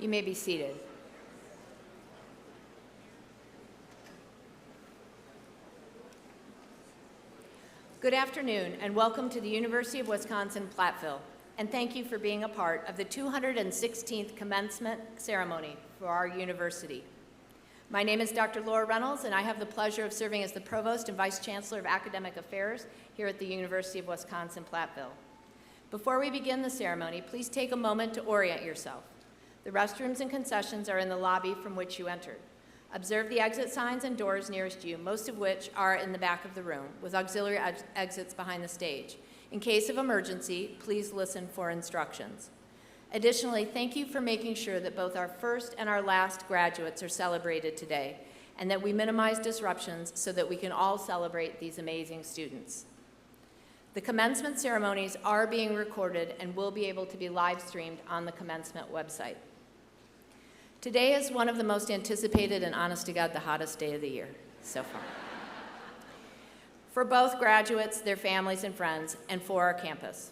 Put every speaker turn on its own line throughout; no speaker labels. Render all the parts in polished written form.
You may be seated. Good afternoon, and welcome to the University of Wisconsin-Platteville, and thank you for being a part of the 216th commencement ceremony for our university. My name is Dr. Laura Reynolds, and I have the pleasure of serving as the Provost and Vice Chancellor of Academic Affairs here at the University of Wisconsin-Platteville. Before we begin the ceremony, please take a moment to orient yourself. The restrooms and concessions are in the lobby from which you entered. Observe the exit signs and doors nearest you, most of which are in the back of the room, with auxiliary exits behind the stage. In case of emergency, please listen for instructions. Additionally, thank you for making sure that both our first and our last graduates are celebrated today, and that we minimize disruptions so that we can all celebrate these amazing students. The commencement ceremonies are being recorded and will be able to be live streamed on the commencement website. Today is one of the most anticipated and, honest to God, the hottest day of the year so far. For both graduates, their families and friends, and for our campus.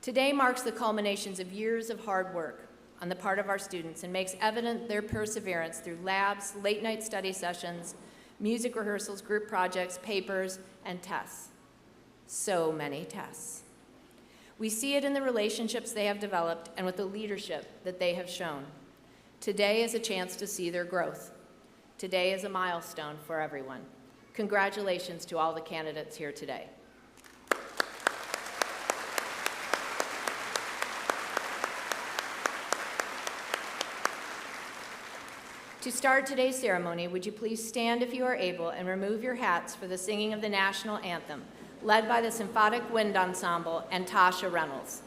Today marks the culminations of years of hard work on the part of our students and makes evident their perseverance through labs, late-night study sessions, music rehearsals, group projects, papers, and tests. So many tests. We see it in the relationships they have developed and with the leadership that they have shown. Today is a chance to see their growth. Today is a milestone for everyone. Congratulations to all the candidates here today. To start today's ceremony, would you please stand if you are able and remove your hats for the singing of the national anthem, led by the Symphonic Wind Ensemble and Tasha Reynolds.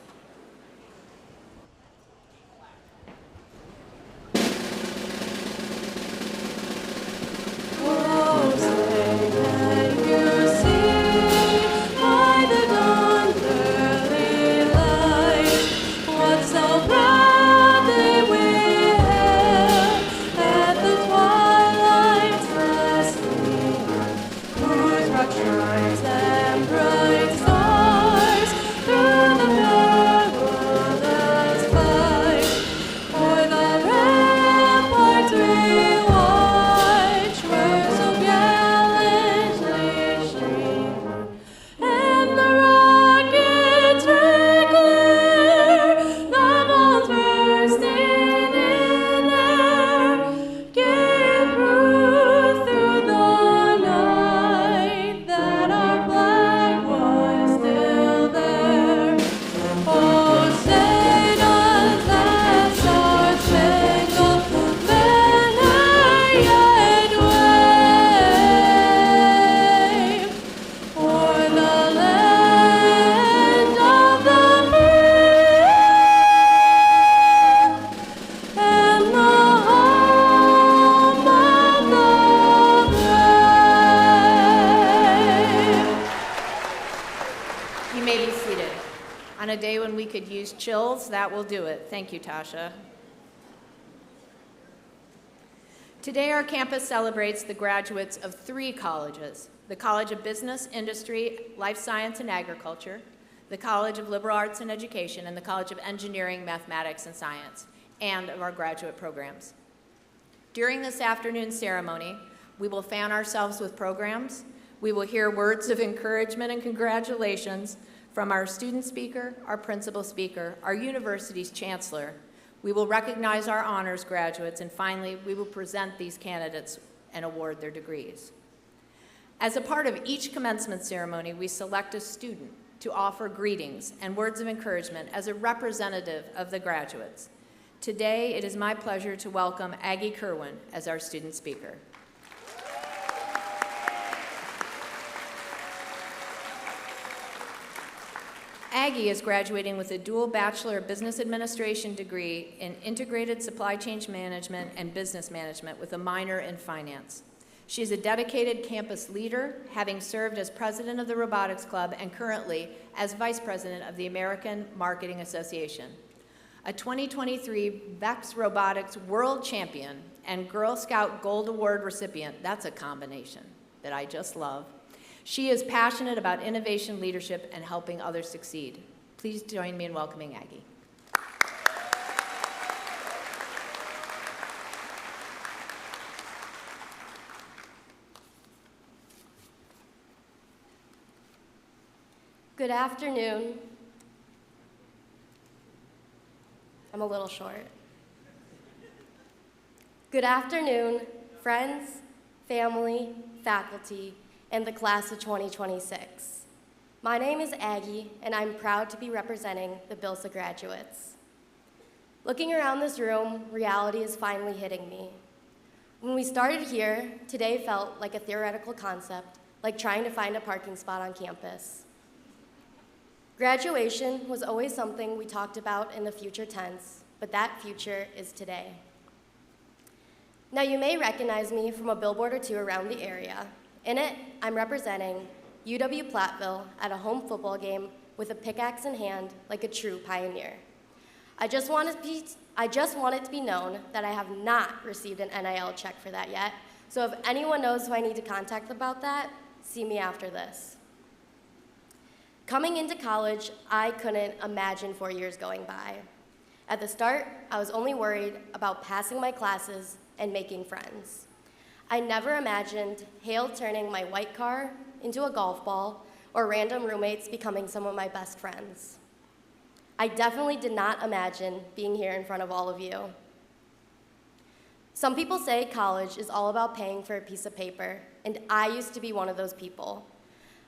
Chills, that will do it. Thank you, Tasha. Today, our campus celebrates the graduates of 3 colleges: the College of Business, Industry, Life Science, and Agriculture, the College of Liberal Arts and Education, and the College of Engineering, Mathematics, and Science, and of our graduate programs. During this afternoon's ceremony, we will fan ourselves with programs, we will hear words of encouragement and congratulations from our student speaker, our principal speaker, our university's chancellor. We will recognize our honors graduates, and finally, we will present these candidates and award their degrees. As a part of each commencement ceremony, we select a student to offer greetings and words of encouragement as a representative of the graduates. Today, it is my pleasure to welcome Agii Kerwin as our student speaker. Agii is graduating with a dual Bachelor of Business Administration degree in Integrated Supply Chain Management and Business Management with a minor in Finance. She is a dedicated campus leader, having served as president of the Robotics Club and currently as vice president of the American Marketing Association. A 2023 VEX Robotics World Champion and Girl Scout Gold Award recipient. That's a combination that I just love. She is passionate about innovation, leadership, and helping others succeed. Please join me in welcoming Agii.
Good afternoon. I'm a little short. Good afternoon, friends, family, faculty, and the class of 2026. My name is Agii, and I'm proud to be representing the BILSA graduates. Looking around this room, reality is finally hitting me. When we started here, today felt like a theoretical concept, like trying to find a parking spot on campus. Graduation was always something we talked about in the future tense, but that future is today. Now you may recognize me from a billboard or two around the area. In it, I'm representing UW-Platteville at a home football game with a pickaxe in hand like a true pioneer. I just want it to be known that I have not received an NIL check for that yet, so if anyone knows who I need to contact about that, see me after this. Coming into college, I couldn't imagine 4 years going by. At the start, I was only worried about passing my classes and making friends. I never imagined hail turning my white car into a golf ball or random roommates becoming some of my best friends. I definitely did not imagine being here in front of all of you. Some people say college is all about paying for a piece of paper, and I used to be one of those people.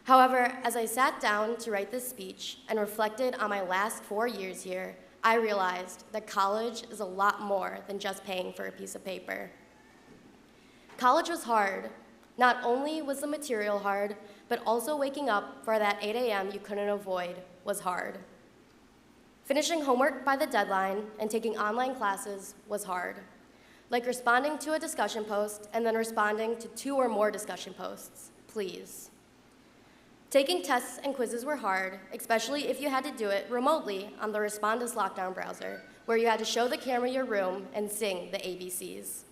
However, as I sat down to write this speech and reflected on my last 4 years here, I realized that college is a lot more than just paying for a piece of paper. College was hard. Not only was the material hard, but also waking up for that 8 a.m. you couldn't avoid was hard. Finishing homework by the deadline and taking online classes was hard, like responding to a discussion post and then responding to 2 or more discussion posts, please. Taking tests and quizzes were hard, especially if you had to do it remotely on the Respondus lockdown browser, where you had to show the camera your room and sing the ABCs.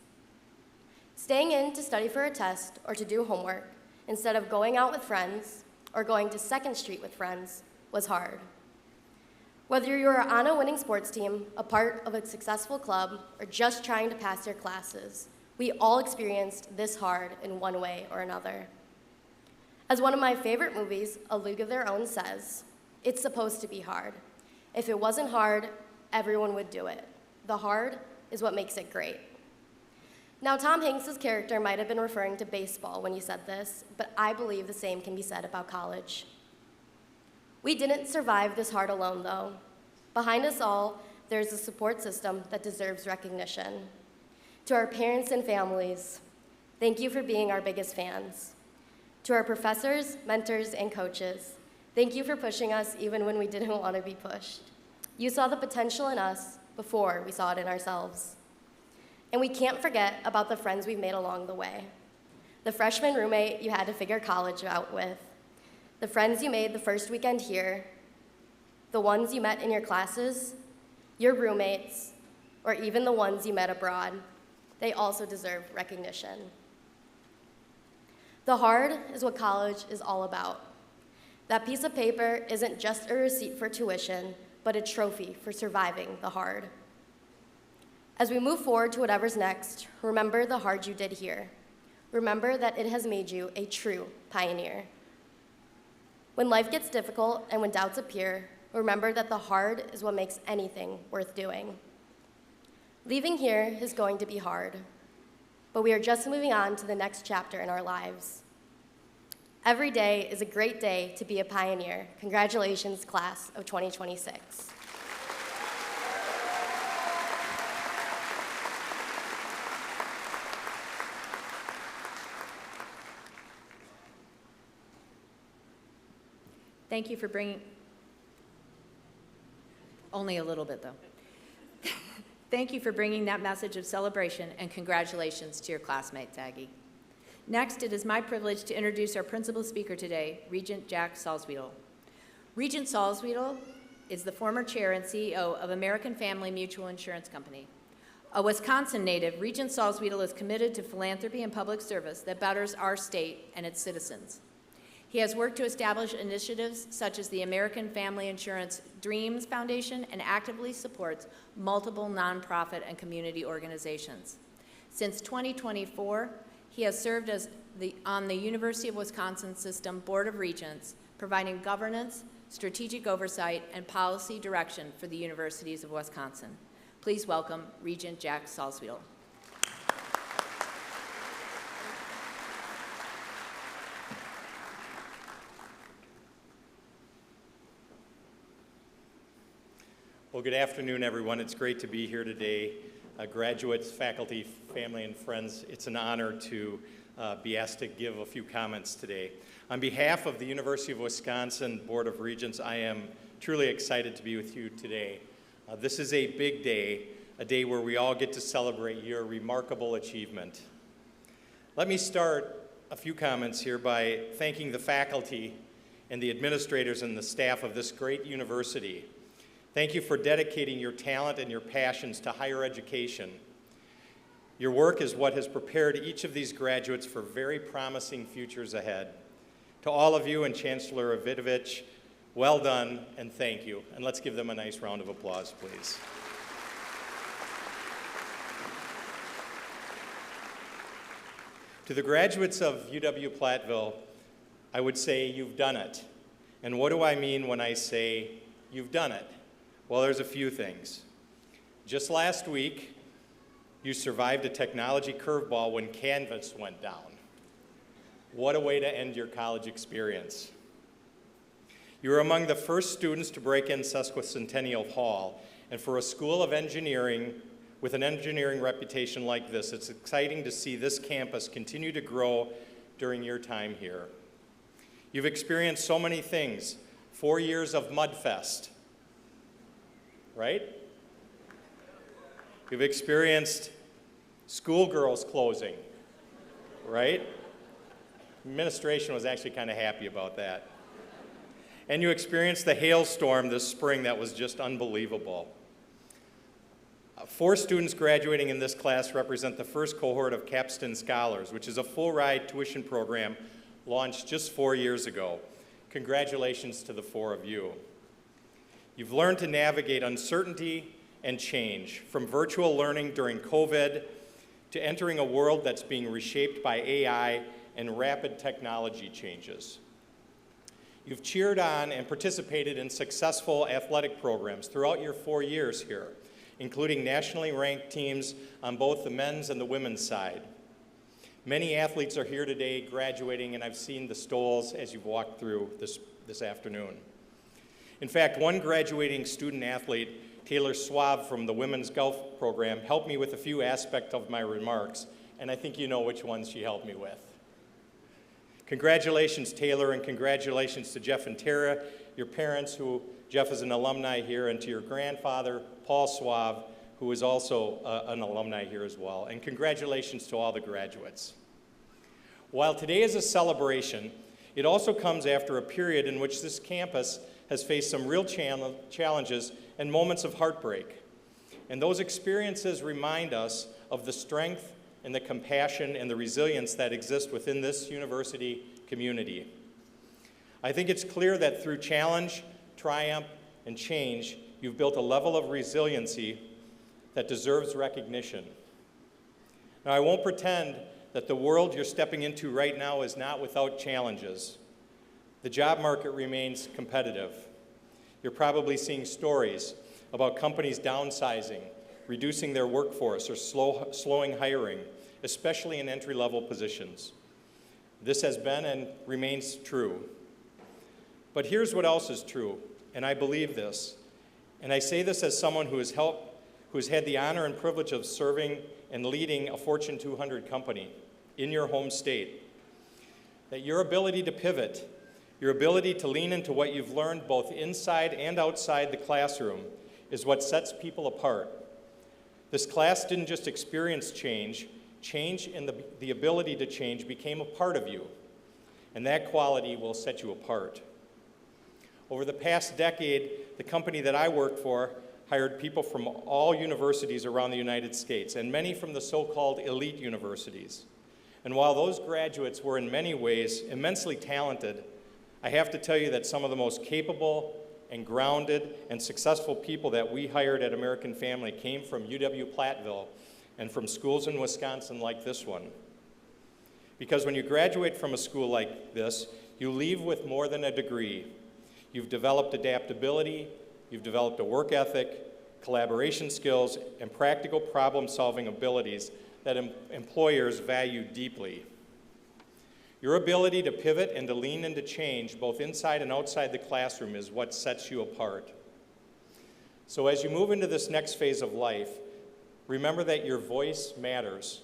Staying in to study for a test or to do homework, instead of going out with friends or going to 2nd Street with friends, was hard. Whether you were on a winning sports team, a part of a successful club, or just trying to pass your classes, we all experienced this hard in one way or another. As one of my favorite movies, A League of Their Own, says, it's supposed to be hard. If it wasn't hard, everyone would do it. The hard is what makes it great. Now, Tom Hanks' character might have been referring to baseball when he said this, but I believe the same can be said about college. We didn't survive this hard alone, though. Behind us all, there's a support system that deserves recognition. To our parents and families, thank you for being our biggest fans. To our professors, mentors, and coaches, thank you for pushing us even when we didn't want to be pushed. You saw the potential in us before we saw it in ourselves. And we can't forget about the friends we've made along the way. The freshman roommate you had to figure college out with, the friends you made the first weekend here, the ones you met in your classes, your roommates, or even the ones you met abroad. They also deserve recognition. The hard is what college is all about. That piece of paper isn't just a receipt for tuition, but a trophy for surviving the hard. As we move forward to whatever's next, remember the hard you did here. Remember that it has made you a true pioneer. When life gets difficult and when doubts appear, remember that the hard is what makes anything worth doing. Leaving here is going to be hard, but we are just moving on to the next chapter in our lives. Every day is a great day to be a pioneer. Congratulations, class of 2026.
Thank you for bringing, only a little bit though. Thank you for bringing that message of celebration and congratulations to your classmates, Aggie. Next, it is my privilege to introduce our principal speaker today, Regent Jack Salzwedel. Regent Salzwedel is the former chair and CEO of American Family Mutual Insurance Company. A Wisconsin native, Regent Salzwedel is committed to philanthropy and public service that betters our state and its citizens. He has worked to establish initiatives such as the American Family Insurance Dreams Foundation and actively supports multiple nonprofit and community organizations. Since 2024, he has served as on the University of Wisconsin System Board of Regents, providing governance, strategic oversight, and policy direction for the universities of Wisconsin. Please welcome Regent Jack Salzwedel.
Well, good afternoon, everyone. It's great to be here today. graduates, faculty, family, and friends, it's an honor to be asked to give a few comments today. On behalf of the University of Wisconsin Board of Regents, I am truly excited to be with you today. This is a big day, a day where we all get to celebrate your remarkable achievement. Let me start a few comments here by thanking the faculty and the administrators and the staff of this great university. Thank you for dedicating your talent and your passions to higher education. Your work is what has prepared each of these graduates for very promising futures ahead. To all of you and Chancellor Evetovich, well done and thank you. And let's give them a nice round of applause, please. To the graduates of UW-Platteville, I would say you've done it. And what do I mean when I say you've done it? Well, there's a few things. Just last week, you survived a technology curveball when Canvas went down. What a way to end your college experience. You were among the first students to break in Sesquicentennial Hall, and for a school of engineering with an engineering reputation like this, it's exciting to see this campus continue to grow during your time here. You've experienced so many things. 4 years of Mudfest, right? You've experienced schoolgirls closing, right? Administration was actually kind of happy about that. And you experienced the hailstorm this spring that was just unbelievable. 4 students graduating in this class represent the first cohort of Capstone Scholars, which is a full-ride tuition program launched just 4 years ago. Congratulations to the 4 of you. You've learned to navigate uncertainty and change, from virtual learning during COVID to entering a world that's being reshaped by AI and rapid technology changes. You've cheered on and participated in successful athletic programs throughout your 4 years here, including nationally ranked teams on both the men's and the women's side. Many athletes are here today graduating, and I've seen the stoles as you've walked through this afternoon. In fact, one graduating student athlete, Taylor Swab from the women's golf program, helped me with a few aspects of my remarks, and I think you know which ones she helped me with. Congratulations, Taylor, and congratulations to Jeff and Tara, your parents, who Jeff is an alumni here, and to your grandfather, Paul Swab, who is also an alumni here as well. And congratulations to all the graduates. While today is a celebration, it also comes after a period in which this campus has faced some real challenges and moments of heartbreak. And those experiences remind us of the strength and the compassion and the resilience that exist within this university community. I think it's clear that through challenge, triumph, and change, you've built a level of resiliency that deserves recognition. Now, I won't pretend that the world you're stepping into right now is not without challenges. The job market remains competitive. You're probably seeing stories about companies downsizing, reducing their workforce, or slowing hiring, especially in entry-level positions. This has been and remains true. But here's what else is true, and I believe this. And I say this as someone who has had the honor and privilege of serving and leading a Fortune 200 company in your home state. That your ability to pivot, your ability to lean into what you've learned both inside and outside the classroom is what sets people apart. This class didn't just experience change. Change and the ability to change became a part of you, and that quality will set you apart. Over the past decade, the company that I worked for hired people from all universities around the United States, and many from the so-called elite universities. And while those graduates were in many ways immensely talented, I have to tell you that some of the most capable and grounded and successful people that we hired at American Family came from UW-Platteville and from schools in Wisconsin like this one. Because when you graduate from a school like this, you leave with more than a degree. You've developed adaptability, you've developed a work ethic, collaboration skills, and practical problem-solving abilities that employers value deeply. Your ability to pivot and to lean into change, both inside and outside the classroom, is what sets you apart. So as you move into this next phase of life, Remember that your voice matters.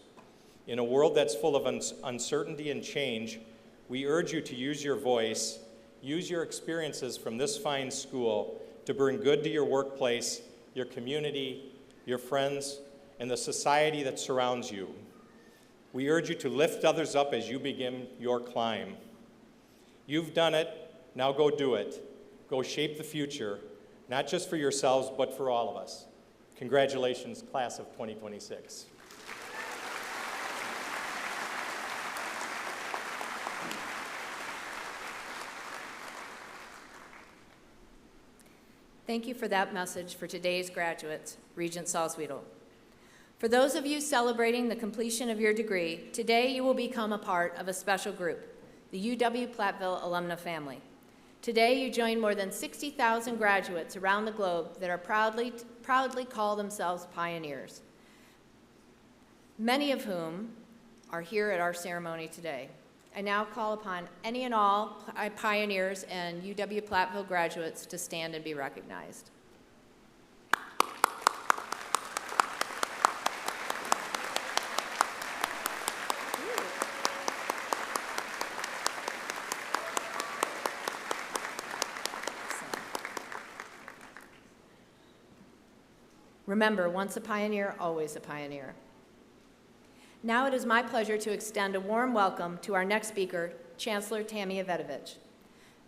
In a world that's full of uncertainty and change, we urge you to use your voice, use your experiences from this fine school to bring good to your workplace, your community, your friends, and the society that surrounds you. We urge you to lift others up as you begin your climb. You've done it, now go do it. Go shape the future, not just for yourselves, but for all of us. Congratulations, class of 2026.
Thank you for that message for today's graduates, Regent Salzwedel. For those of you celebrating the completion of your degree, today you will become a part of a special group, the UW-Platteville alumna family. Today you join more than 60,000 graduates around the globe that are proudly call themselves pioneers, many of whom are here at our ceremony today. I now call upon any and all pioneers and UW-Platteville graduates to stand and be recognized. Remember, once a pioneer, always a pioneer. Now it is my pleasure to extend a warm welcome to our next speaker, Chancellor Tammy Evetovich.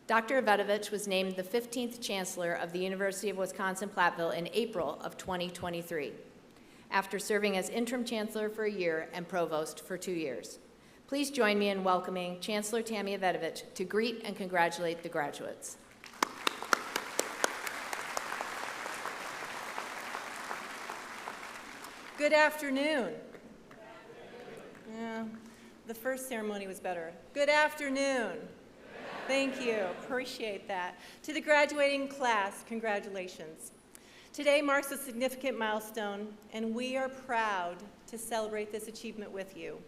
Dr. Evetovich was named the 15th Chancellor of the University of Wisconsin-Platteville in April of 2023, after serving as Interim Chancellor for a year and Provost for 2 years. Please join me in welcoming Chancellor Tammy Evetovich to greet and congratulate the graduates.
Good afternoon. Yeah, the first ceremony was better. Good afternoon. Thank you. Appreciate that. To the graduating class, congratulations. Today marks a significant milestone, and we are proud to celebrate this achievement with you.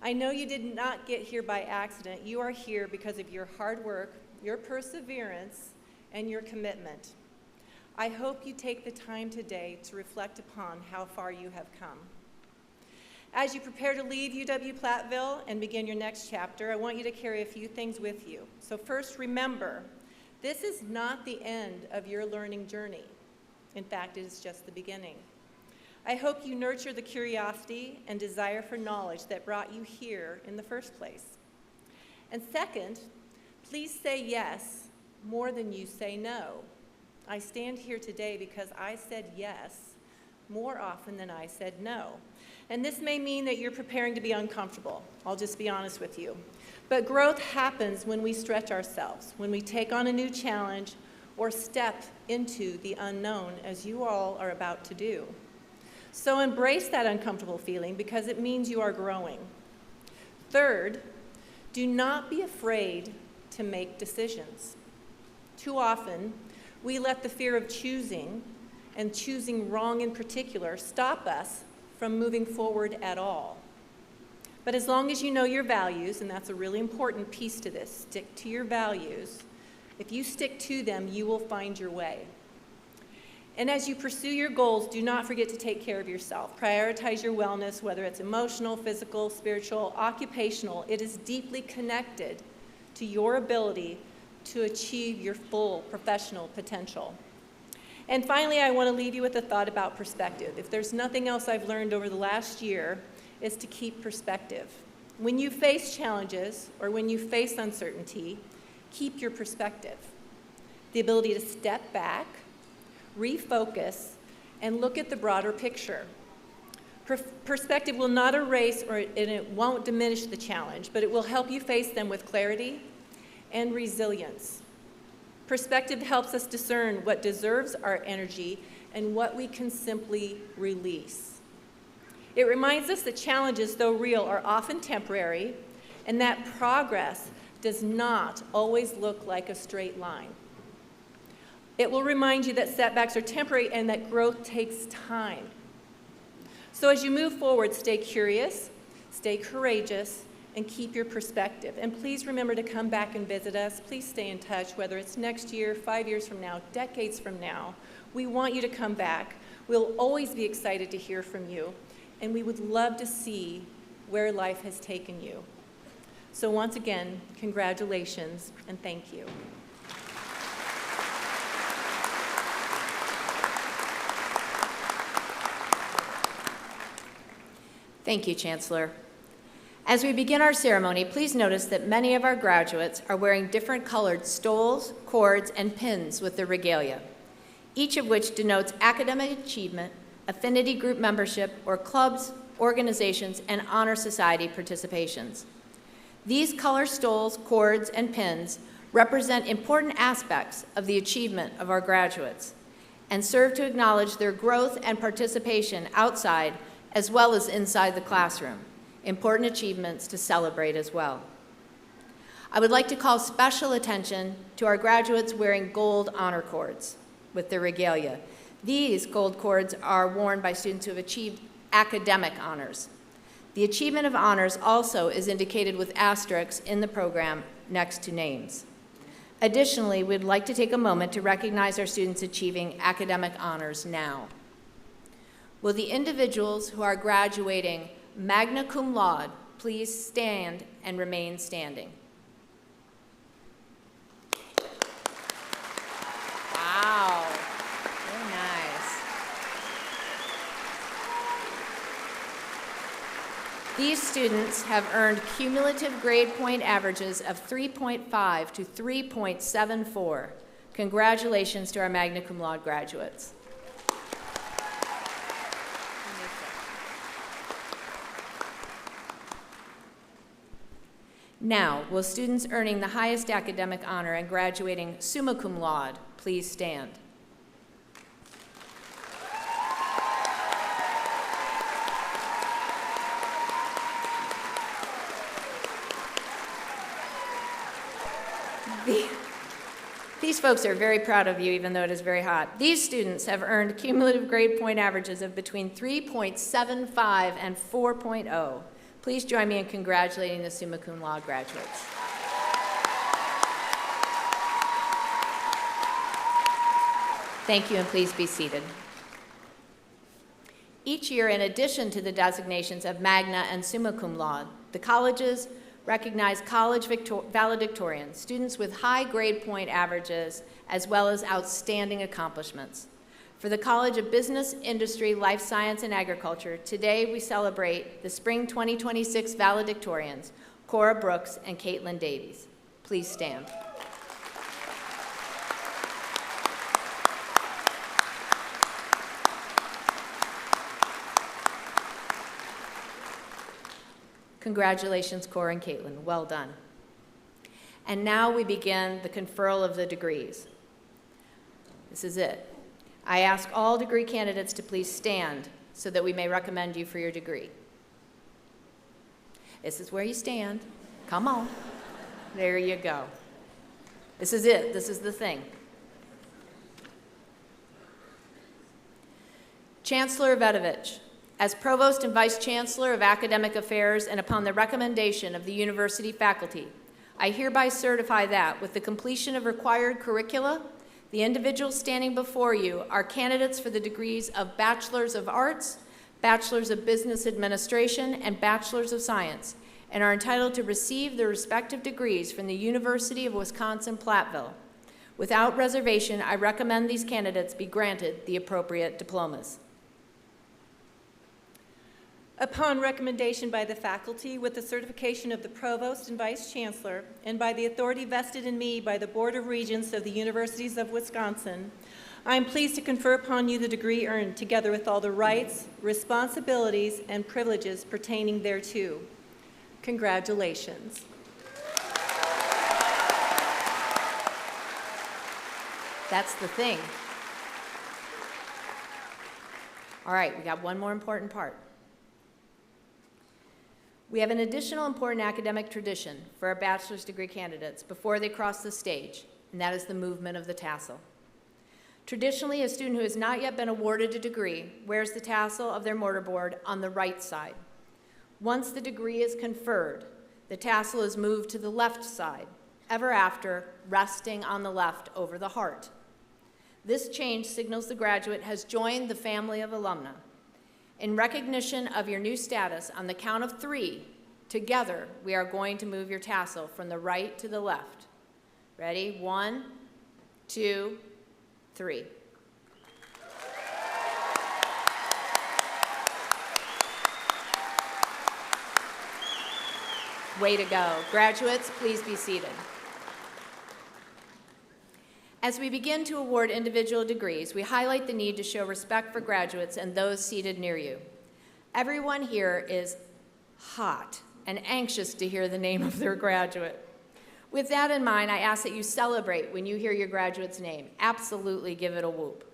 I know you did not get here by accident. You are here because of your hard work, your perseverance, and your commitment. I hope you take the time today to reflect upon how far you have come. As you prepare to leave UW-Platteville and begin your next chapter, I want you to carry a few things with you. So first, remember, this is not the end of your learning journey. In fact, it is just the beginning. I hope you nurture the curiosity and desire for knowledge that brought you here in the first place. And second, please say yes more than you say no. I stand here today because I said yes more often than I said no. And this may mean that you're preparing to be uncomfortable. I'll just be honest with you. But growth happens when we stretch ourselves, when we take on a new challenge or step into the unknown, as you all are about to do. So embrace that uncomfortable feeling because it means you are growing. Third, do not be afraid to make decisions. Too often, we let the fear of choosing, and choosing wrong in particular, stop us from moving forward at all. But as long as you know your values, and that's a really important piece to this, stick to your values. If you stick to them, you will find your way. And as you pursue your goals, do not forget to take care of yourself. Prioritize your wellness, whether it's emotional, physical, spiritual, occupational. It is deeply connected to your ability to achieve your full professional potential. And finally, I want to leave you with a thought about perspective. If there's nothing else I've learned over the last year, is to keep perspective. When you face challenges or when you face uncertainty, keep your perspective. The ability to step back, refocus, and look at the broader picture. Perspective will not erase and it won't diminish the challenge, but it will help you face them with clarity and resilience. Perspective helps us discern what deserves our energy and what we can simply release. It reminds us that challenges, though real, are often temporary, and that progress does not always look like a straight line. It will remind you that setbacks are temporary and that growth takes time. So as you move forward, stay curious, stay courageous, and keep your perspective. And please remember to come back and visit us. Please stay in touch, whether it's next year, 5 years from now, decades from now. We want you to come back. We'll always be excited to hear from you, and we would love to see where life has taken you. So once again, congratulations and thank you.
Thank you, Chancellor. As we begin our ceremony, please notice that many of our graduates are wearing different colored stoles, cords, and pins with their regalia, each of which denotes academic achievement, affinity group membership, or clubs, organizations, and honor society participations. These color stoles, cords, and pins represent important aspects of the achievement of our graduates and serve to acknowledge their growth and participation outside as well as inside the classroom, important achievements to celebrate as well. I would like to call special attention to our graduates wearing gold honor cords with their regalia. These gold cords are worn by students who have achieved academic honors. The achievement of honors also is indicated with asterisks in the program next to names. Additionally, we'd like to take a moment to recognize our students achieving academic honors now. Will the individuals who are graduating magna cum laude please stand and remain standing? Wow, very nice. These students have earned cumulative grade point averages of 3.5 to 3.74. Congratulations to our magna cum laude graduates. Now, will students earning the highest academic honor and graduating summa cum laude please stand? These folks are very proud of you, even though it is very hot. These students have earned cumulative grade point averages of between 3.75 and 4.0. Please join me in congratulating the summa cum laude graduates. Thank you, and please be seated. Each year, in addition to the designations of magna and summa cum laude, the colleges recognize college valedictorians, students with high grade point averages, as well as outstanding accomplishments. For the College of Business, Industry, Life Science, and Agriculture, today we celebrate the Spring 2026 valedictorians, Cora Brooks and Caitlin Davies. Please stand. Congratulations, Cora and Caitlin. Well done. And now we begin the conferral of the degrees. This is it. I ask all degree candidates to please stand so that we may recommend you for your degree. This is where you stand. Come on. There you go. This is it. This is the thing. Chancellor Evetovich, as Provost and Vice Chancellor of Academic Affairs and upon the recommendation of the university faculty, I hereby certify that with the completion of required curricula, the individuals standing before you are candidates for the degrees of Bachelors of Arts, Bachelors of Business Administration, and Bachelors of Science, and are entitled to receive their respective degrees from the University of Wisconsin-Platteville. Without reservation, I recommend these candidates be granted the appropriate diplomas.
Upon recommendation by the faculty, with the certification of the Provost and Vice Chancellor, and by the authority vested in me by the Board of Regents of the Universities of Wisconsin, I am pleased to confer upon you the degree earned, together with all the rights, responsibilities, and privileges pertaining thereto. Congratulations.
That's the thing. All right, we got one more important part. We have an additional important academic tradition for our bachelor's degree candidates before they cross the stage, and that is the movement of the tassel. Traditionally, a student who has not yet been awarded a degree wears the tassel of their mortarboard on the right side. Once the degree is conferred, The tassel is moved to the left side, ever after resting on the left over the heart. This change signals the graduate has joined the family of alumna. In recognition of your new status, on the count of 3, together we are going to move your tassel from the right to the left. Ready? 1, 2, 3. Way to go. Graduates, please be seated. As we begin to award individual degrees, we highlight the need to show respect for graduates and those seated near you. Everyone here is hot and anxious to hear the name of their graduate. With that in mind, I ask that you celebrate when you hear your graduate's name. Absolutely give it a whoop.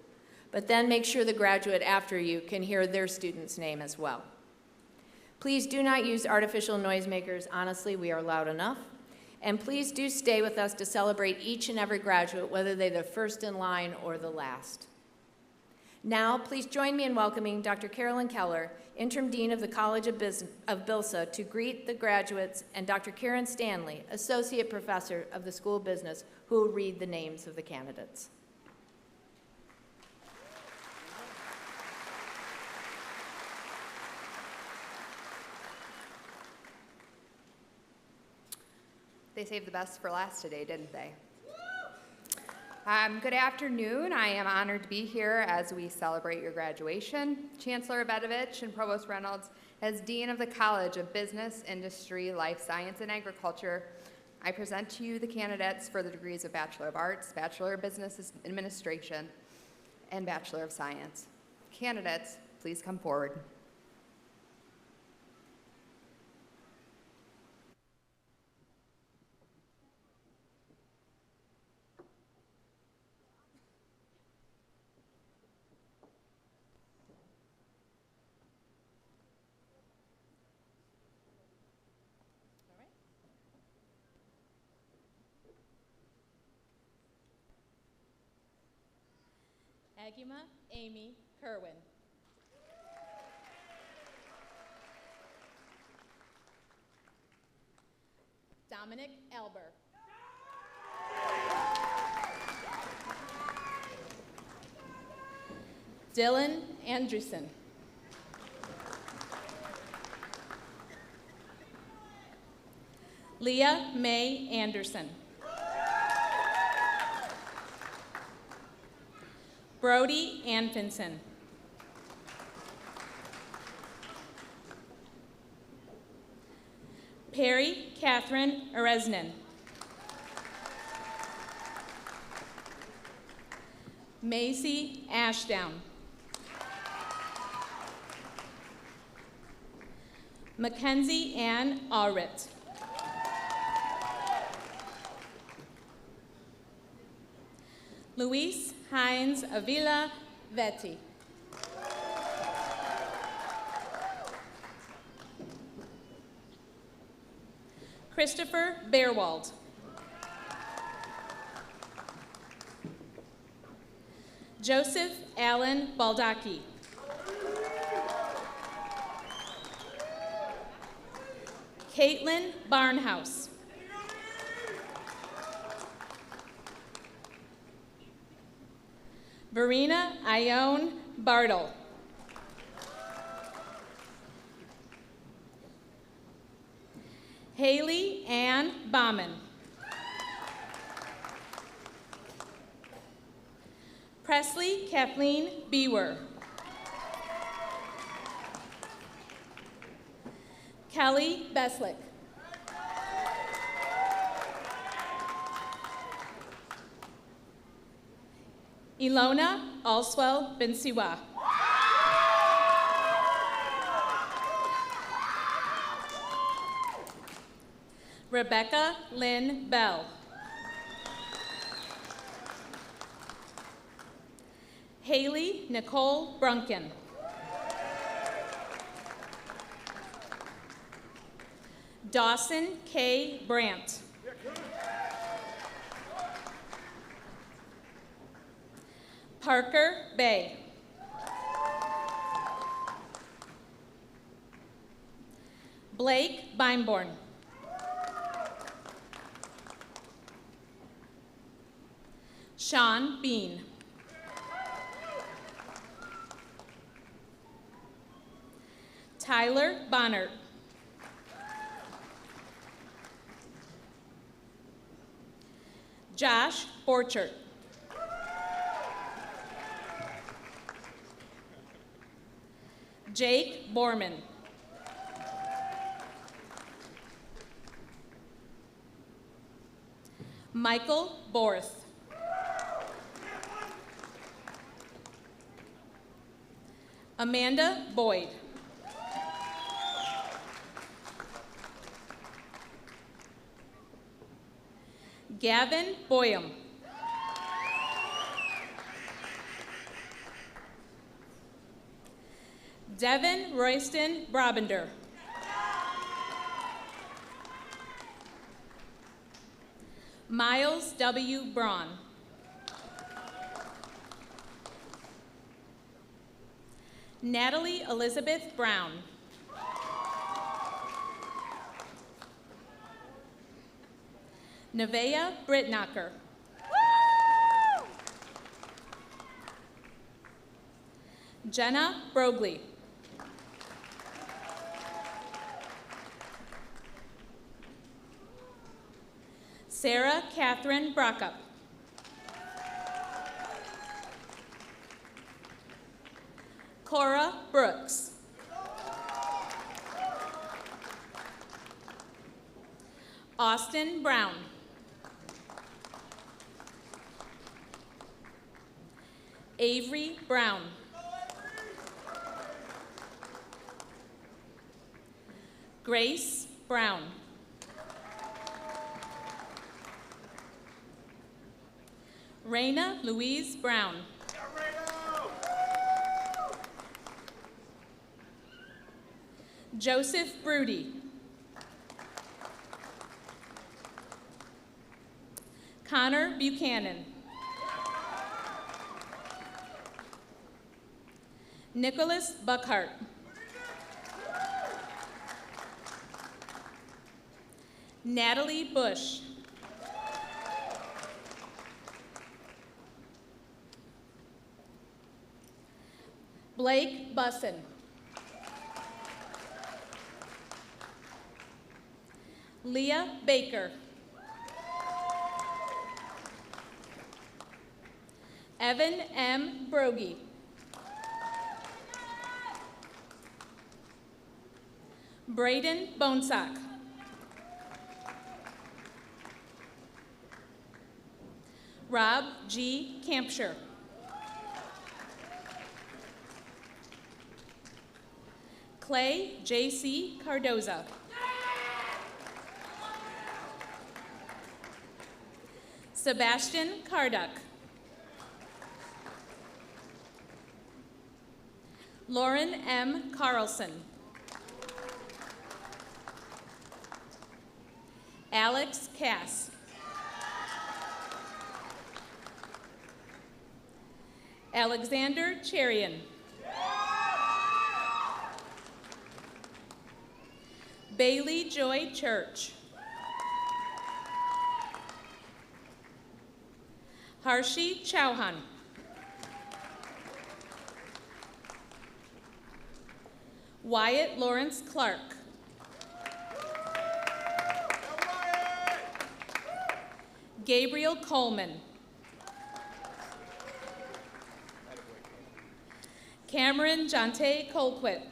But then make sure the graduate after you can hear their student's name as well. Please do not use artificial noisemakers. Honestly, we are loud enough. And please do stay with us to celebrate each and every graduate, whether they're the first in line or the last. Now, please join me in welcoming Dr. Carolyn Keller, Interim Dean of the College of BILSA, to greet the graduates, and Dr. Karen Stanley, Associate Professor of the School of Business, who will read the names of the candidates.
They saved the best for last today, didn't they? Good afternoon. I am honored to be here as we celebrate your graduation. Chancellor Evetovich and Provost Reynolds, as Dean of the College of Business, Industry, Life Science, and Agriculture, I present to you the candidates for the degrees of Bachelor of Arts, Bachelor of Business Administration, and Bachelor of Science. Candidates, please come forward.
Agiimaa Amy Kerwin. Dominic Elber. Dylan Andreessen. Leah Mae Anderson. Brody Anfinson. Perry Catherine Eresnin. Macy Ashdown. Mackenzie Ann Allritt. Luis Hines Avila Vetti. Christopher Bearwald. Joseph Allen Baldacchi. Caitlin Barnhouse. Verena Ione Bartle. Haley Ann Bauman. Presley Kathleen Bewer. Kelly Beslick. Ilona Alswell Bensiwa. Rebecca Lynn Bell. Haley Nicole Brunken. Dawson K. Brandt. Parker Bay. Blake Beinborn. Sean Bean. Tyler Bonnert. Josh Borchert. Jake Borman. Michael Borth. Amanda Boyd. Gavin Boyum. Devin Royston Brabender. Miles W. Braun. Natalie Elizabeth Brown. Nevaeh Brittnacker. Jenna Brogley. Sarah Catherine Brockup. Cora Brooks. Austin Brown. Avery Brown. Grace Brown. Raina Louise Brown. Joseph Broody. Connor Buchanan. Nicholas Buckhart. Natalie Bush. Blake Bussin. Leah Baker. Evan M. Brogy. Braden Bonesock. Rob G. Campshire. Clay J.C. Cardoza. Sebastian Carduck. Lauren M. Carlson. Alex Cass. Alexander Cherian. Bailey Joy Church. Harshi Chauhan. Wyatt Lawrence Clark. Gabriel Coleman. Cameron Jonte Colquitt.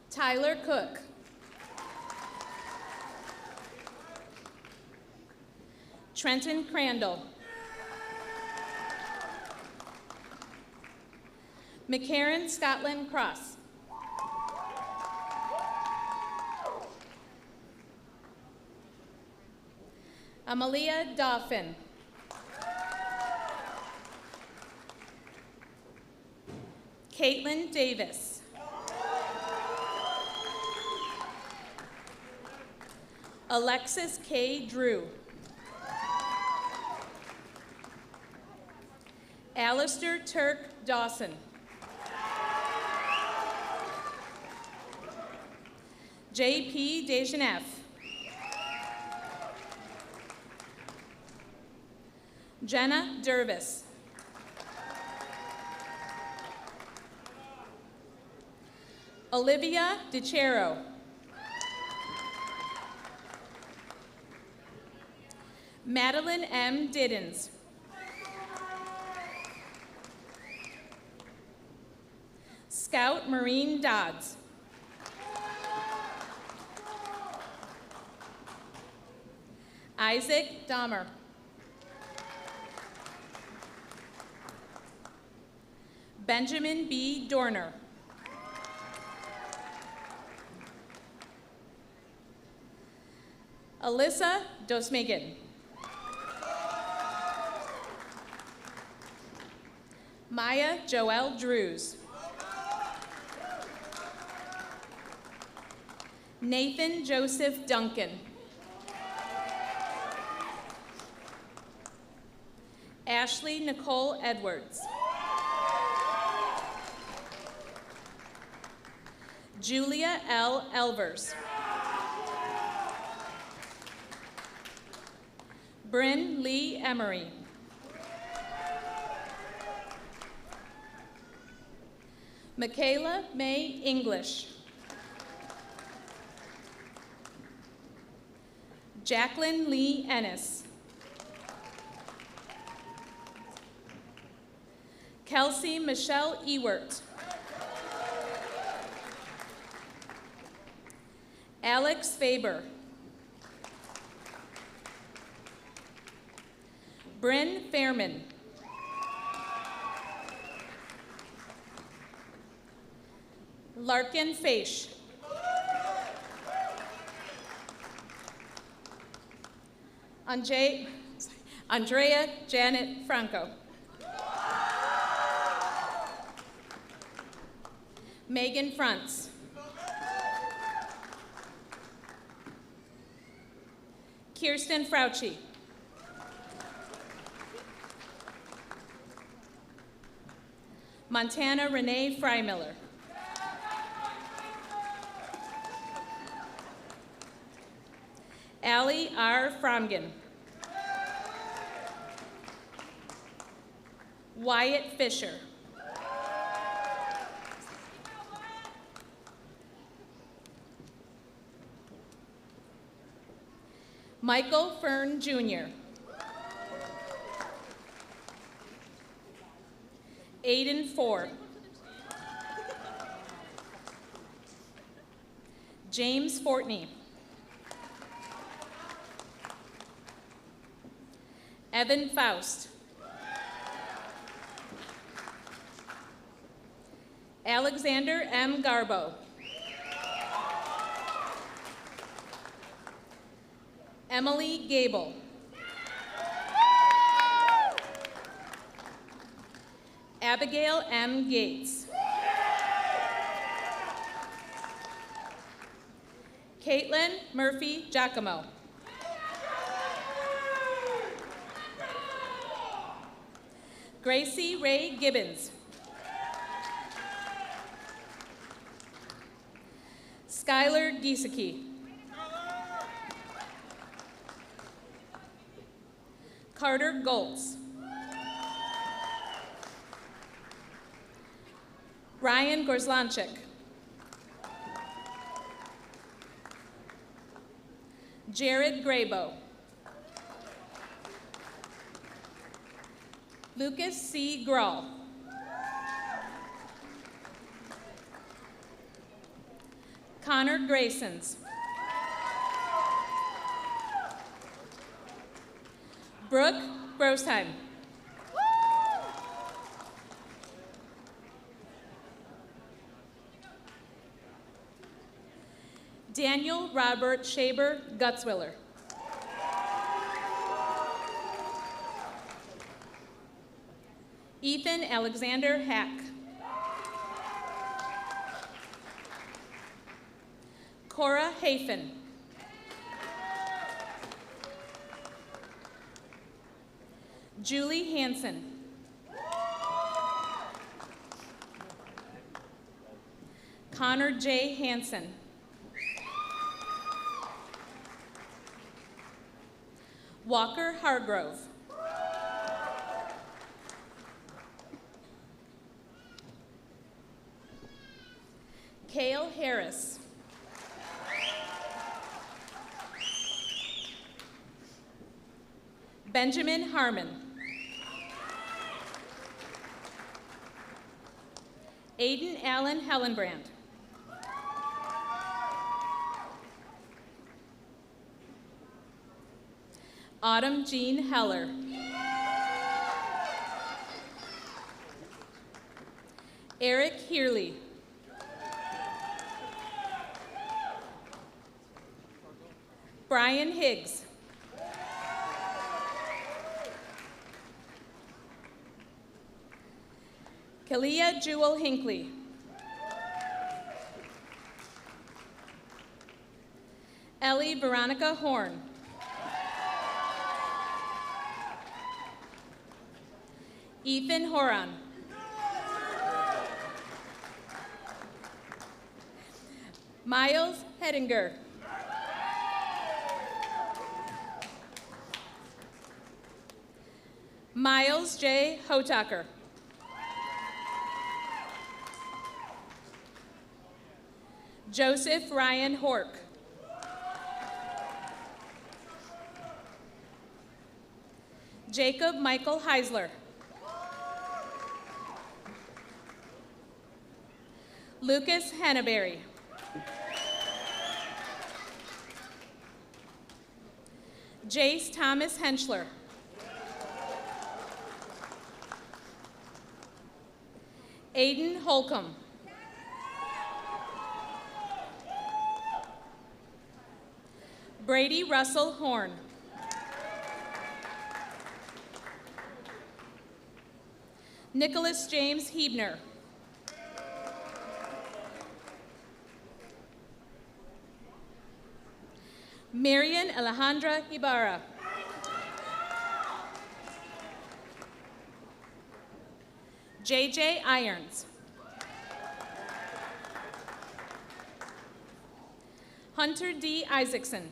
Tyler Cook. Trenton Crandall. McCarran Scotland Cross. Amalia Dauphin. Caitlin Davis. Alexis K. Drew. Alistair Turk Dawson. J.P. Dejaneff. Jenna Dervis. Olivia DiCero. Madeline M. Diddens. Scout Maureen Dodds. Isaac Dahmer. Benjamin B. Dorner. Alyssa Dosmegan. Maya Joelle Drews. Nathan Joseph Duncan. Ashley Nicole Edwards. Julia L. Elvers. Bryn Lee Emery. Michaela May English. Jacqueline Lee Ennis. Kelsey Michelle Ewert. Alex Faber. Bryn Fairman. Larkin Faish. Andrea Janet Franco. Megan Frantz. Kirsten Frauchi. Montana Renee Freimiller. Allie R. Fromgen. Wyatt Fisher. Michael Fern Jr. Aiden Ford. James Fortney. Evan Faust. Alexander M. Garbo. Emily Gable. Abigail M. Gates. Caitlin Murphy Giacomo. Gracie Ray Gibbons. Skylar Giesecke. Carter Goltz. Ryan Gorzlanchik. Jared Graybo. Lucas C. Grawl. Connor Graysons. Brooke Grosheim. Daniel Robert Shaber Gutzwiller. Ethan Alexander Hack. Cora Hafen. Julie Hansen. Connor J. Hansen. Walker Hargrove. Mikhail Harris. Benjamin Harmon. Aiden Allen Hellenbrand. Autumn Jean Heller. Eric Heerly. Brian Higgs. Kalia Jewel Hinckley. Ellie Veronica Horn. Ethan Horan. Miles Hedinger. Miles J. Hotaker. Joseph Ryan Hork. Jacob Michael Heisler. Lucas Henneberry. Jace Thomas Henschler. Aiden Holcomb. Brady Russell Horn. Nicholas James Hebner. Marian Alejandra Ibarra. JJ Irons. Hunter D. Isaacson.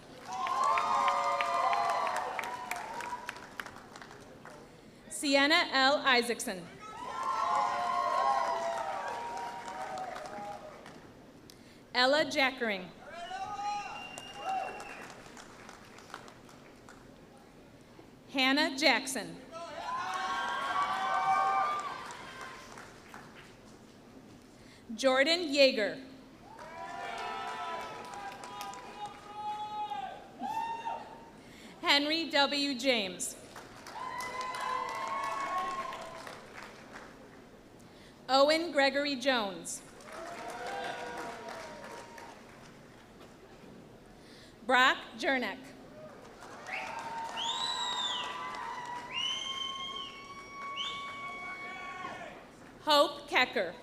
Sienna L. Isaacson. Ella Jackering. Hannah Jackson. Jordan Yeager. Henry W. James. Owen Gregory Jones. Brock Jernick. Hope Kecker.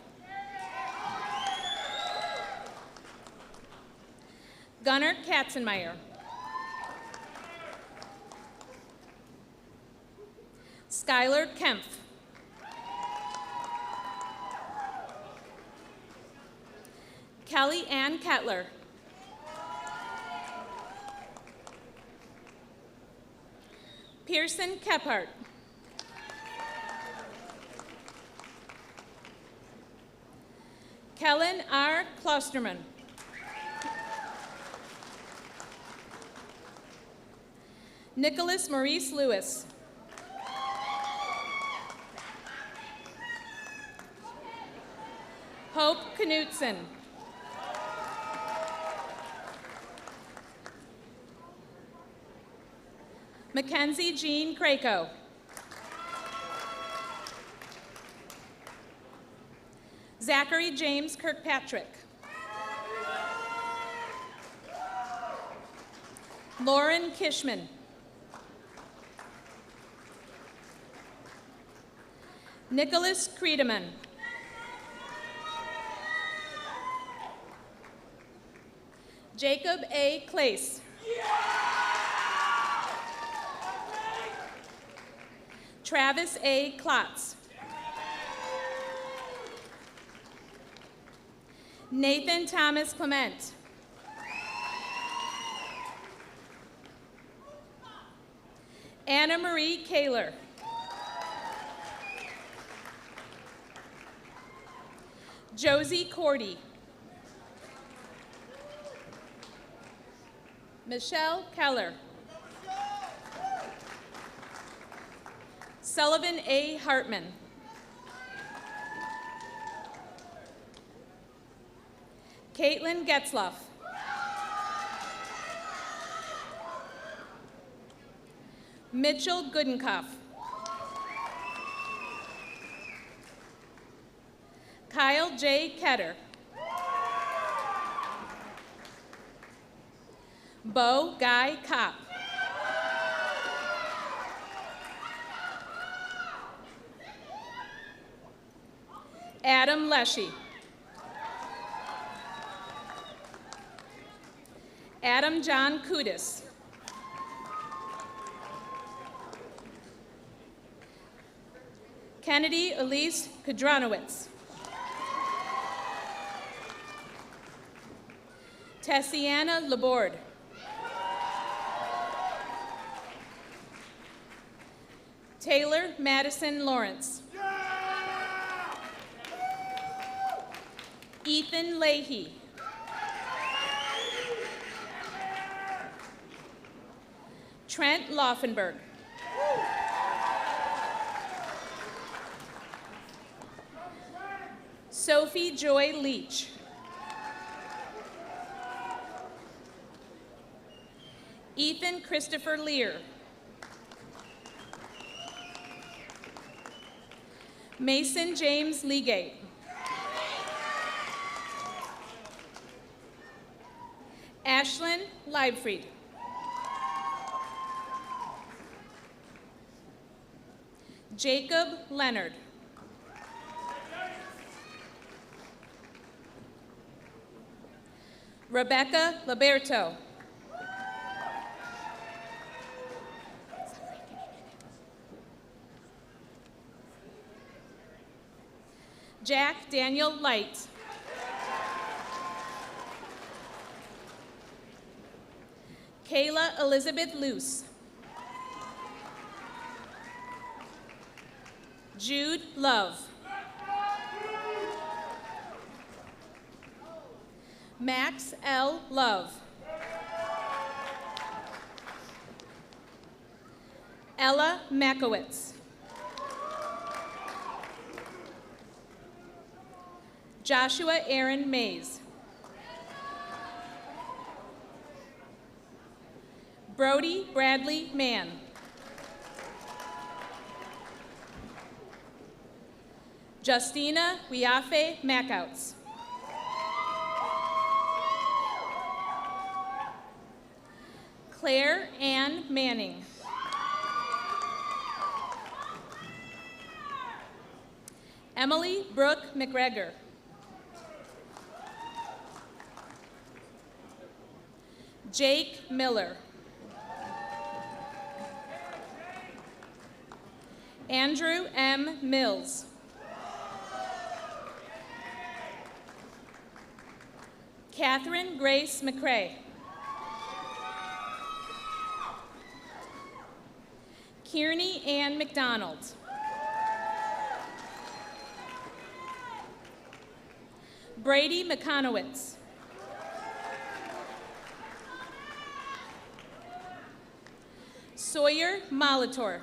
Gunnar Katzenmeyer. Skylar Kempf. Kelly Ann Kettler. Pearson Kephart. Kellen R. Klosterman. Nicholas Maurice Lewis. Hope Knutson. Mackenzie Jean Krakow. Zachary James Kirkpatrick. Lauren Kishman. Nicholas Creedeman. Jacob A. Clace. Travis A. Klotz. Nathan Thomas Clement. Anna Marie Kaler. Josie Cordy. Michelle Keller. Sullivan A. Hartman. Caitlin Getzloff. Mitchell Goodenkoff. Kyle J. Ketter. Bo Guy Kopp. Adam Leshy. Adam John Kudis. Kennedy Elise Kudranowicz. Tessiana Laborde. Taylor Madison Lawrence. Ethan Leahy. Trent Laufenberg. Sophie Joy Leach. Ethan Christopher Lear. Mason James Legate. Ashlyn Leibfried. Jacob Leonard. Rebecca Liberto. Jack Daniel Light. Kayla Elizabeth Luce. Jude Love. Max L. Love. Ella Makowitz. Joshua Aaron Mays. Brody Bradley Mann. Justina Wiafe Mackouts. Claire Ann Manning. Emily Brooke McGregor. Jake Miller. Andrew M. Mills. Catherine Grace McCrae. Kearney Ann McDonald. Brady McConowitz. Sawyer Molitor.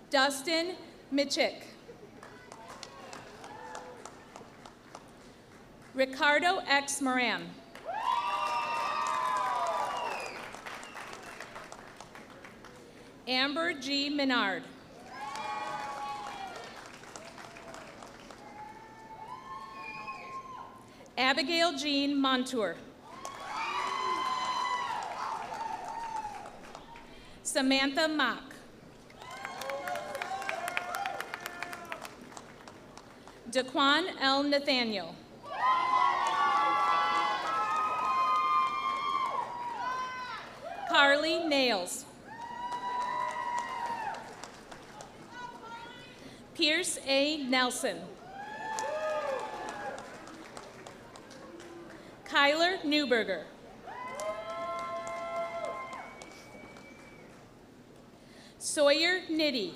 Dustin Michik. Ricardo X. Moran. Amber G. Menard. Abigail Jean Montour. Samantha Mock. Daquan L. Nathaniel. Carly Nails. Pierce A. Nelson. Kyler Newberger. Sawyer Nitty.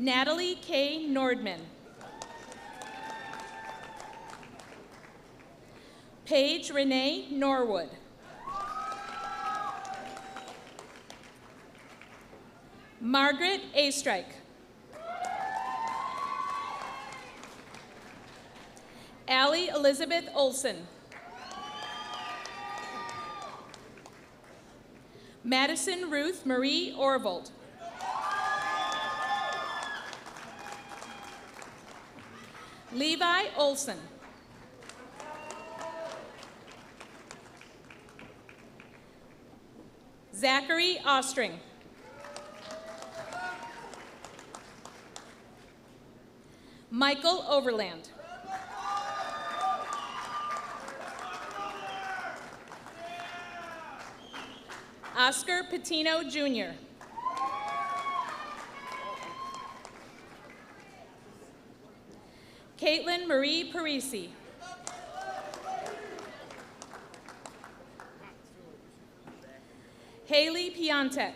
Natalie K. Nordman. Paige Renee Norwood. Margaret Astrike. Allie Elizabeth Olson. Madison Ruth Marie Orvold. Levi Olson. Zachary Ostring. Michael Overland. Oscar Patino Jr. Caitlin Marie Parisi. Haley Piontek.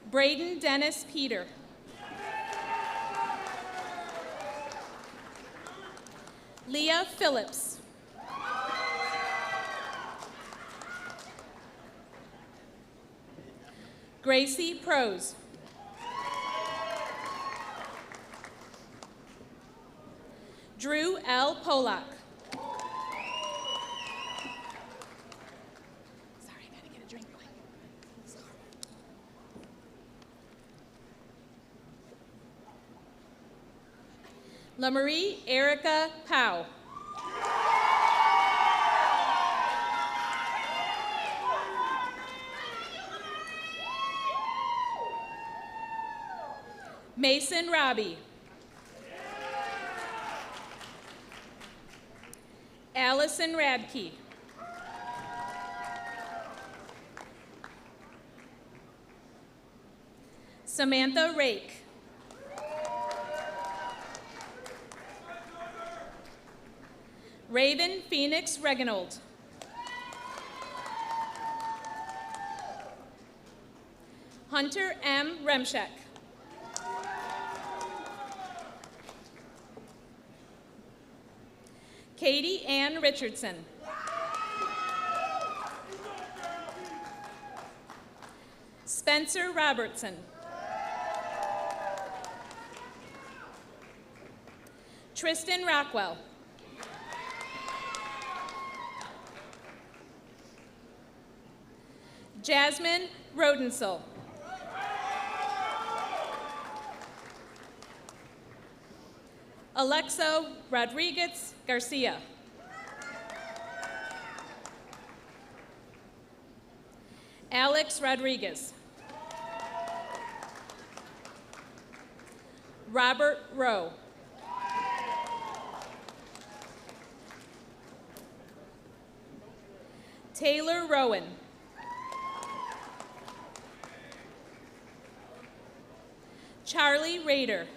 Braden Dennis Peter. Leah Phillips. Gracie Prose. Drew L. Polak. Sorry, I gotta get a drink quick. Sorry. LaMarie Erica Powell. Mason Robbie. Allison Radke. Samantha Rake. Raven Phoenix Regenold. Hunter M. Remshek. Katie Ann Richardson. Spencer Robertson. Tristan Rockwell. Jasmine Rodensel. Alexo Rodriguez Garcia. Alex Rodriguez. Robert Rowe. Taylor Rowan. Charlie Rader.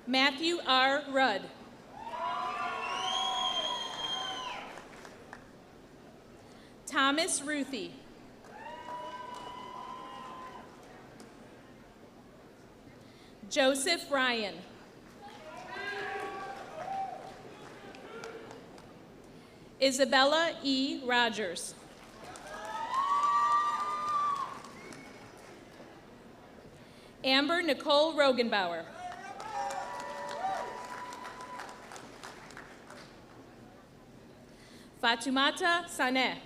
Matthew R. Rudd. Thomas Ruthie. Joseph Ryan. Isabella E. Rogers. Amber Nicole Rogenbauer. Fatumata Saneh.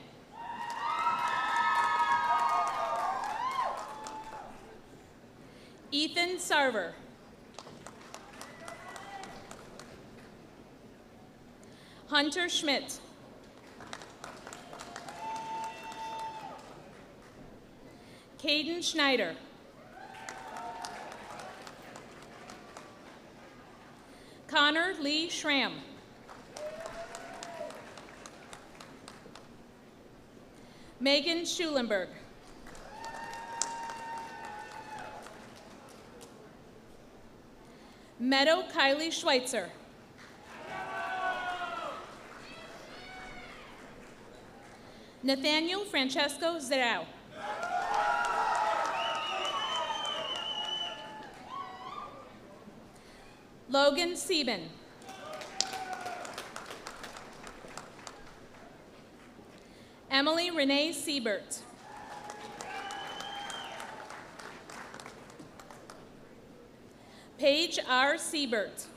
Ethan Sarver. Hunter Schmidt. Caden Schneider. Connor Lee Schramm. Megan Schulenberg. Meadow Kylie Schweitzer. Nathaniel Francesco Zerao. Logan Sieben. Emily Renee Siebert. Paige R. Siebert.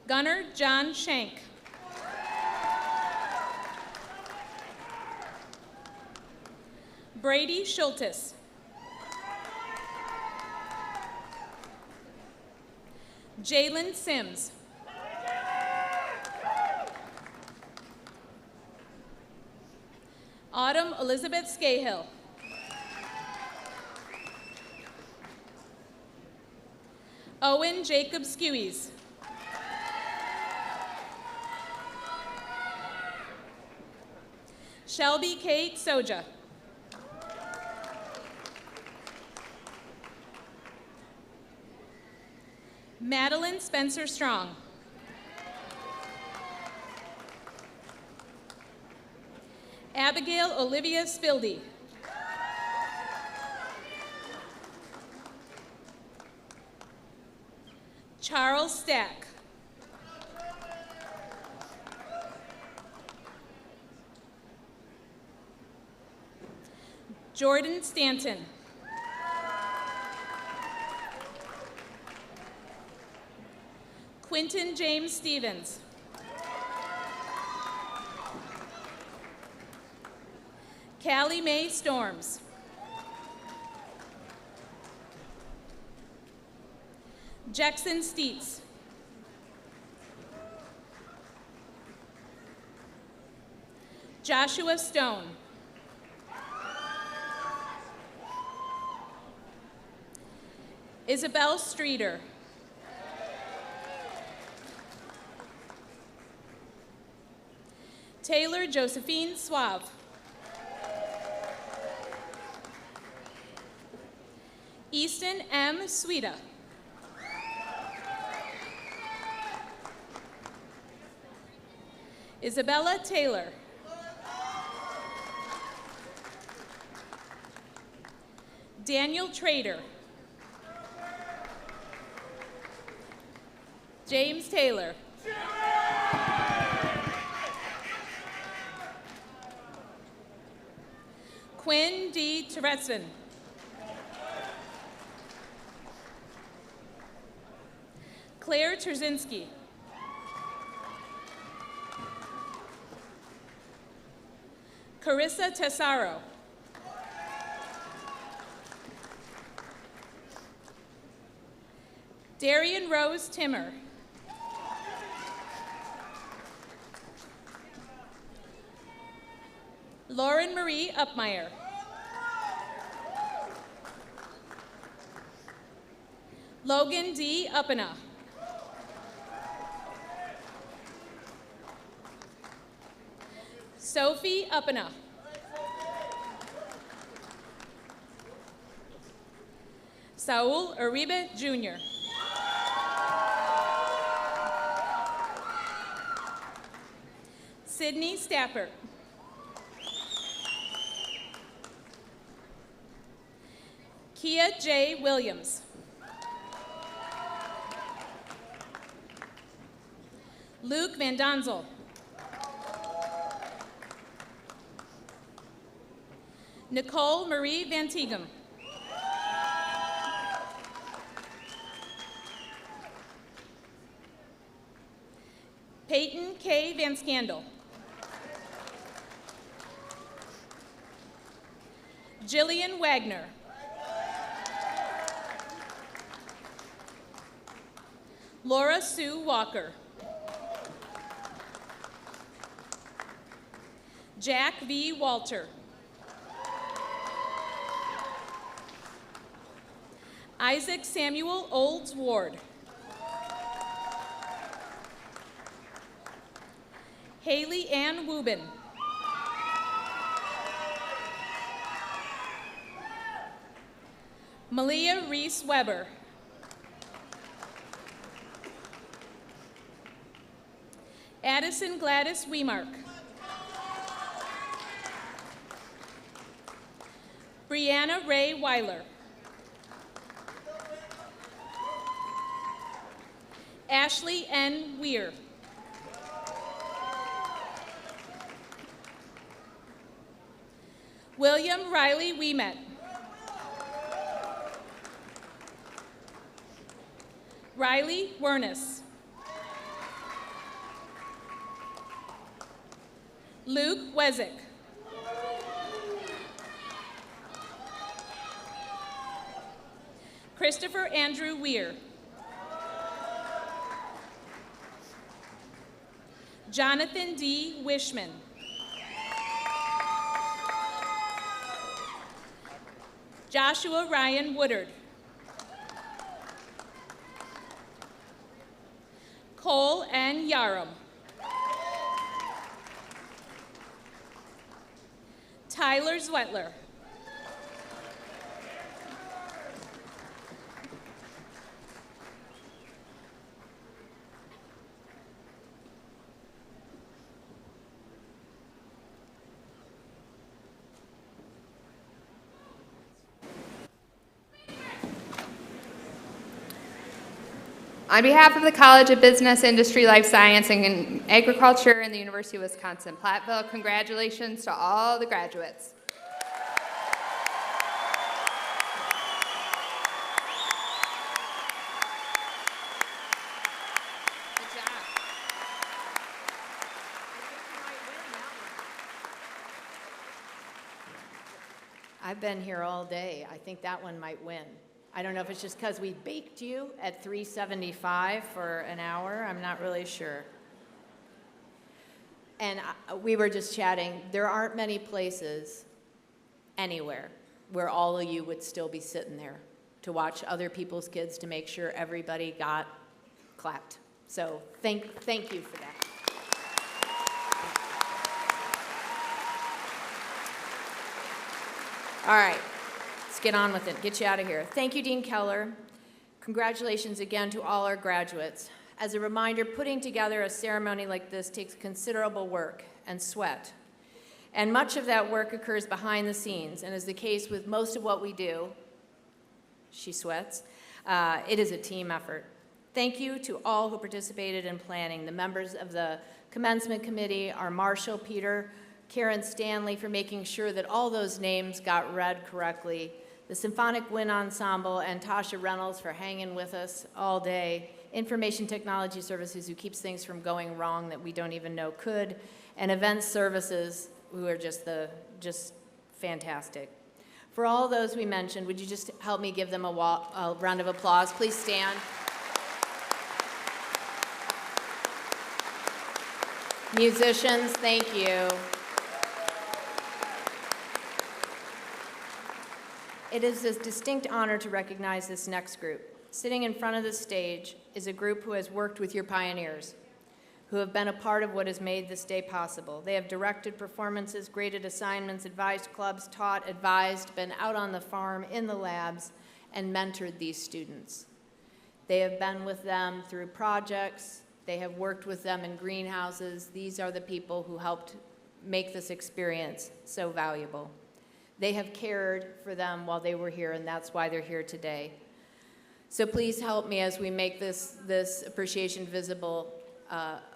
Gunnar John Schenk. Brady Schultes. Jalen Sims. Autumn Elizabeth Scahill. Owen Jacob Skewies. Shelby Kate Soja. Madeline Spencer Strong. Abigail Olivia Spildy. Charles Stack. Jordan Stanton. Quinton James Stevens. Callie Mae Storms. Jackson Steets. Joshua Stone. Isabel Streeter. Taylor Josephine Suave. Easton M. Suida. Isabella Taylor. Daniel Trader. James Taylor. Quinn D. Teretson. Claire Trzynski. Carissa Tesaro. Darian Rose Timmer. Lauren Marie Upmeyer. Logan D. Uppena. Sophie Uppena. Saul Uribe Jr. Sydney Stapper. Kia J. Williams. Luke Van Donzel. Nicole Marie Van Tighem. Peyton K. Van Scandal. Jillian Wagner. Laura Sue Walker. Jack V. Walter. Isaac Samuel Olds Ward. Haley Ann Wubin. Malia Reese Weber. Addison Gladys Wemark. Brianna Ray Weiler. Ashley N. Weir. William Riley Weemet. Riley Wernis. Luke Wezick. Christopher Andrew Weir. Jonathan D. Wishman. Joshua Ryan Woodard. Cole N. Yarum. Tyler Zwetler.
On behalf of the College of Business, Industry, Life Science, and Agriculture and the University of Wisconsin-Platteville, congratulations to all the graduates. Good job.
I've been here all day. I think that one might win. I don't know if it's just because we baked you at 375 for an hour. I'm not really sure. And we were just chatting. There aren't many places anywhere where all of you would still be sitting there to watch other people's kids to make sure everybody got clapped. So thank you for that. All right. Let's get on with it. Get you out of here. Thank you, Dean Keller. Congratulations again to all our graduates. As a reminder, putting together a ceremony like this takes considerable work and sweat. And much of that work occurs behind the scenes, and as the case with most of what we do, she sweats, it is a team effort. Thank you to all who participated in planning, the members of the Commencement Committee, our Marshal, Peter, Karen Stanley for making sure that all those names got read correctly, the Symphonic Wind Ensemble, and Tasha Reynolds for hanging with us all day, Information Technology Services who keeps things from going wrong that we don't even know could, and Event Services who are just fantastic. For all those we mentioned, would you just help me give them a round of applause? Please stand. Musicians, thank you. It is a distinct honor to recognize this next group. Sitting in front of the stage is a group who has worked with your pioneers, who have been a part of what has made this day possible. They have directed performances, graded assignments, advised clubs, taught, advised, been out on the farm, in the labs, and mentored these students. They have been with them through projects. They have worked with them in greenhouses. These are the people who helped make this experience so valuable. They have cared for them while they were here, and that's why they're here today. So please help me as we make this appreciation visible.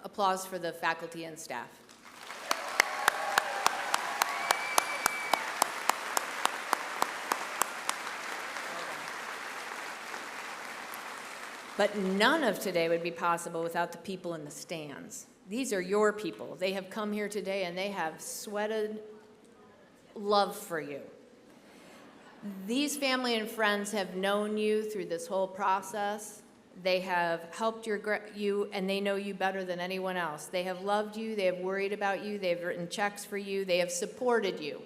Applause for the faculty and staff. But none of today would be possible without the people in the stands. These are your people. They have come here today and they have sweated love for you. These family and friends have known you through this whole process. They have helped you, and they know you better than anyone else. They have loved you, they have worried about you, they have written checks for you, they have supported you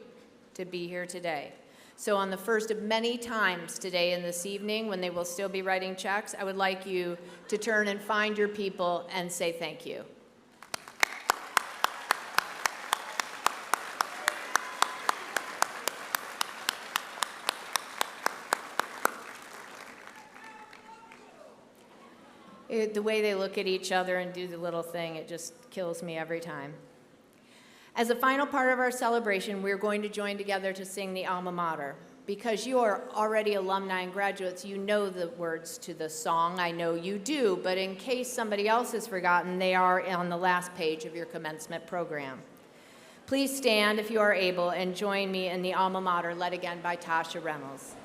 to be here today. So on the first of many times today and this evening, when they will still be writing checks, I would like you to turn and find your people and say thank you. the way they look at each other and do the little thing, it just kills me every time. As a final part of our celebration, we're going to join together to sing the Alma Mater. Because you are already alumni and graduates, you know the words to the song. I know you do, but in case somebody else has forgotten, they are on the last page of your commencement program. Please stand if you are able and join me in the Alma Mater, led again by Tasha Reynolds.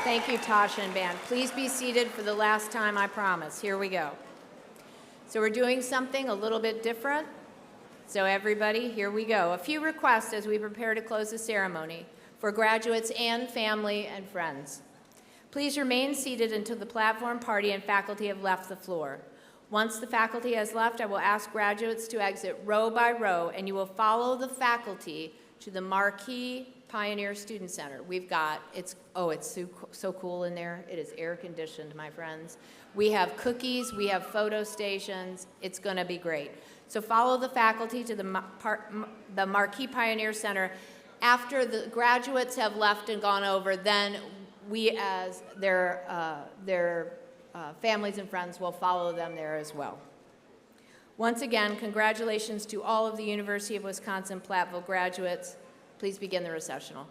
Thank you, Tasha and band. Please be seated for the last time, I promise. Here we go. So we're doing something a little bit different. So everybody, here we go. A few requests as we prepare to close the ceremony for graduates and family and friends. Please remain seated until the platform party and faculty have left the floor. Once the faculty has left, I will ask graduates to exit row by row, and you will follow the faculty to the marquee Pioneer Student Center. We've got, it's so cool in there. It is air conditioned, my friends. We have cookies, we have photo stations. It's gonna be great. So follow the faculty to the Marquee Pioneer Center. After the graduates have left and gone over, then we as their families and friends will follow them there as well. Once again, congratulations to all of the University of Wisconsin-Platteville graduates. Please begin the recessional.